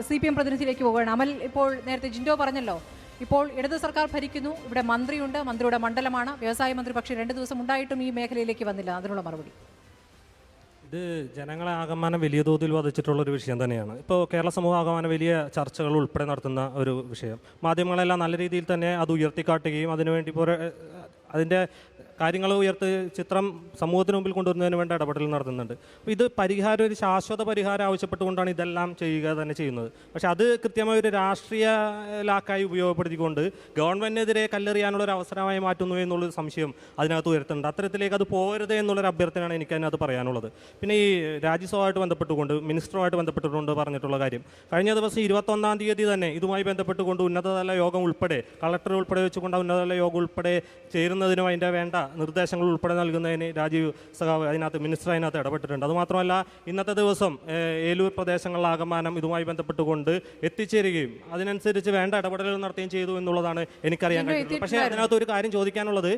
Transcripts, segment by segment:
CPM പ്രതിനിധിയിലേക്ക് പോവുകയാണ്. അമൽ, ഇപ്പോൾ നേരത്തെ ജിൻഡോ പറഞ്ഞല്ലോ, ഇപ്പോൾ ഇടത് സർക്കാർ ഭരിക്കുന്നു, ഇവിടെ മന്ത്രിയുണ്ട്, മന്ത്രിയുടെ മണ്ഡലമാണ്, വ്യവസായ മന്ത്രി പക്ഷേ 2 ദിവസം ഉണ്ടായിട്ടും ഈ മേഖലയിലേക്ക് വന്നില്ല. അതിനുള്ള മറുപടി? ഇത് ജനങ്ങളെ ആകമാനം വലിയ തോതിൽ ബാധിച്ചിട്ടുള്ളൊരു വിഷയം തന്നെയാണ്. ഇപ്പോൾ കേരള സമൂഹം ആകമാനം വലിയ ചർച്ചകൾ ഉൾപ്പെടെ നടത്തുന്ന ഒരു വിഷയം. മാധ്യമങ്ങളെല്ലാം നല്ല രീതിയിൽ തന്നെ അത് ഉയർത്തിക്കാട്ടുകയും അതിനുവേണ്ടി അതിൻ്റെ കാര്യങ്ങൾ ചിത്രം സമൂഹത്തിന് മുമ്പിൽ കൊണ്ടുവരുന്നതിന് വേണ്ട ഇടപെടൽ നടത്തുന്നുണ്ട്. അപ്പോൾ ഇത് ഒരു ശാശ്വത പരിഹാരം ആവശ്യപ്പെട്ടുകൊണ്ടാണ് ഇതെല്ലാം ചെയ്യുക തന്നെ ചെയ്യുന്നത്. പക്ഷേ അത് കൃത്യമായ ഒരു രാഷ്ട്രീയ ലാക്കായി ഉപയോഗപ്പെടുത്തിക്കൊണ്ട് ഗവൺമെൻറ്റിനെതിരെ കല്ലെറിയാനുള്ളൊരു അവസരമായി മാറ്റുന്നു എന്നുള്ളൊരു സംശയം അതിനകത്ത് ഉയർത്തുന്നുണ്ട്. അത്തരത്തിലേക്ക് അത് പോകരുത് എന്നുള്ളൊരു അഭ്യർത്ഥനയാണ് എനിക്ക് അതിനകത്ത് പറയാനുള്ളത്. പിന്നെ ഈ രാജ്യസഭയുമായിട്ട് ബന്ധപ്പെട്ടുകൊണ്ട് മിനിസ്റ്ററുമായിട്ട് ബന്ധപ്പെട്ടുകൊണ്ട് പറഞ്ഞിട്ടുള്ള കാര്യം, കഴിഞ്ഞ ദിവസം 21-ാം തീയതി തന്നെ ഇതുമായി ബന്ധപ്പെട്ടുകൊണ്ട് ഉന്നതതല യോഗം ഉൾപ്പെടെ കളക്ടർ ഉൾപ്പെടെ വെച്ചുകൊണ്ട് ഉന്നതതല യോഗം ഉൾപ്പെടെ ചേരുന്നതിനും അതിൻ്റെ വേണ്ട നിർദ്ദേശങ്ങൾ ഉൾപ്പെടെ നൽകുന്നതിന് രാജീവ് സഖാവ് മിനിസ്റ്റർ അതിനകത്ത് ഇടപെട്ടിട്ടുണ്ട്. അതുമാത്രമല്ല, ഇന്നത്തെ ദിവസം ഏലൂർ പ്രദേശങ്ങളിലാകമാനം ഇതുമായി ബന്ധപ്പെട്ടുകൊണ്ട് എത്തിച്ചേരുകയും അതിനനുസരിച്ച് വേണ്ട ഇടപെടലുകൾ നടത്തുകയും ചെയ്തു എന്നുള്ളതാണ് എനിക്കറിയാൻ കഴിയുന്നത്. പക്ഷേ അതിനകത്ത് ഒരു കാര്യം ചോദിക്കാനുള്ളത്,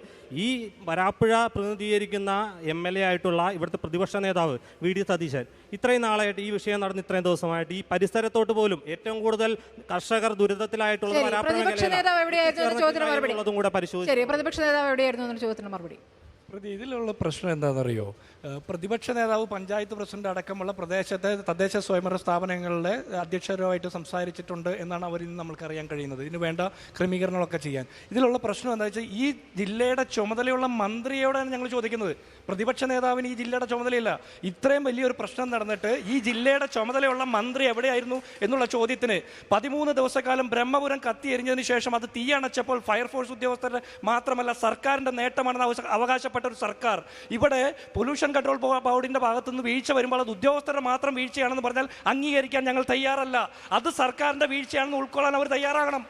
ഈ വരാപ്പുഴ പ്രതിനിധീകരിക്കുന്ന MLA ആയിട്ടുള്ള ഇവിടുത്തെ പ്രതിപക്ഷ നേതാവ് VD സതീശൻ ഇത്രയും നാളായിട്ട് ഈ വിഷയം നടന്ന് ഇത്രയും ദിവസമായിട്ട് ഈ പരിസരത്തോട്ട് പോലും ഏറ്റവും കൂടുതൽ കർഷകർ ദുരിതത്തിലായിട്ടുള്ളത് വരാപ്പുഴ മേഖലയിലുള്ളതും കൂടെ പരിശോധിച്ചു. പ്രതിപക്ഷ നേതാവ് എവിടെയായിരുന്നു ചോദ്യത്തിന് മറുപടി? ഇതിലുള്ള പ്രശ്നം എന്താണെന്നറിയോ? പ്രതിപക്ഷ നേതാവ് പഞ്ചായത്ത് പ്രസിഡന്റ് അടക്കമുള്ള പ്രദേശത്തെ തദ്ദേശ സ്വയംഭരണ സ്ഥാപനങ്ങളുടെ അധ്യക്ഷരുമായിട്ട് സംസാരിച്ചിട്ടുണ്ട് എന്നാണ് അവരിൽ നിന്ന് നമുക്കറിയാൻ കഴിയുന്നത്. ഇതിന് വേണ്ട ക്രമീകരണങ്ങളൊക്കെ ചെയ്യാൻ. ഇതിലുള്ള പ്രശ്നം എന്താ വെച്ചാൽ, ഈ ജില്ലയുടെ ചുമതലയുള്ള മന്ത്രിയോടാണ് ഞങ്ങൾ ചോദിക്കുന്നത്. പ്രതിപക്ഷ നേതാവിന് ഈ ജില്ലയുടെ ചുമതലയില്ല. ഇത്രയും വലിയൊരു പ്രശ്നം നടന്നിട്ട് ഈ ജില്ലയുടെ ചുമതലയുള്ള മന്ത്രി എവിടെയായിരുന്നു എന്നുള്ള ചോദ്യത്തിന് 13 ദിവസക്കാലം ബ്രഹ്മപുരം കത്തിയെരിഞ്ഞതിന് ശേഷം അത് തീയണച്ചപ്പോൾ ഫയർഫോഴ്സ് ഉദ്യോഗസ്ഥരുടെ മാത്രമല്ല സർക്കാരിൻ്റെ നേട്ടമാണെന്ന് അവകാശപ്പെട്ട ഒരു സർക്കാർ ഇവിടെ പൊല്യൂഷൻ കൺട്രോൾ ബോർഡിന്റെ ഭാഗത്തുനിന്ന് വീഴ്ച വരുമ്പോൾ അത് ഉദ്യോഗസ്ഥരുടെ മാത്രം വീഴ്ചയാണെന്ന് പറഞ്ഞാൽ അംഗീകരിക്കാൻ ഞങ്ങൾ തയ്യാറല്ല. അത് സർക്കാരിന്റെ വീഴ്ചയാണെന്ന് ഉൾക്കൊള്ളാൻ അവർ തയ്യാറാകണം.